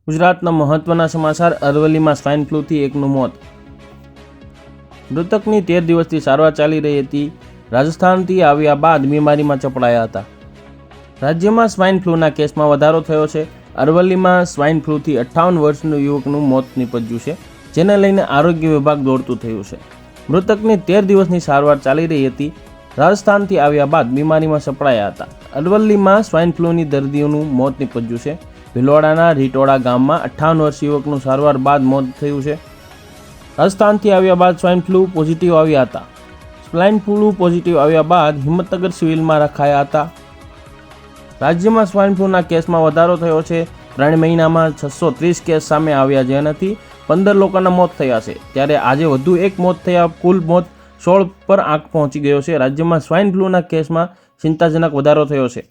ગુજરાતના મહત્વના સમાચાર। અરવલ્લીમાં સ્વાઇન ફ્લૂથી એકનું મોત। મૃતકની 13 દિવસથી સારવાર ચાલી રહી હતી। રાજસ્થાનથી આવ્યા બાદ બીમારીમાં ચપડાયા હતા। રાજ્યમાં સ્વાઇન ફ્લૂના કેસમાં વધારો થયો છે। અરવલ્લીમાં સ્વાઇન ફ્લૂથી 58 વર્ષનું યુવકનું મોત નીપજ્યું છે, જેને લઈને આરોગ્ય વિભાગ દોડતું થયું છે। મૃતકની 13 દિવસની સારવાર ચાલી રહી હતી। રાજસ્થાનથી આવ્યા બાદ બીમારીમાં સપડાયા હતા। અરવલ્લીમાં સ્વાઇન ફ્લૂની દર્દીઓનું મોત નીપજ્યું છે। ભિલવાડાના રીટોડા ગામમાં 58 વર્ષ યુવકનું સારવાર બાદ મોત થયું છે। રાજસ્થાનથી આવ્યા બાદ સ્વાઇન ફ્લૂ પોઝિટિવ આવ્યા હતા। સ્વાઇન ફ્લૂ પોઝિટિવ આવ્યા બાદ હિંમતનગર સિવિલમાં રખાયા હતા। રાજ્યમાં સ્વાઇન ફ્લૂના કેસમાં વધારો થયો છે। 3 મહિનામાં 630 કેસ સામે આવ્યા, જેનાથી 15 લોકોના મોત થયા છે, ત્યારે આજે વધુ એક મોત થયા કુલ મોત 16 પર આંક પહોંચી ગયો છે। રાજ્યમાં સ્વાઇન ફ્લૂના કેસમાં ચિંતાજનક વધારો થયો છે।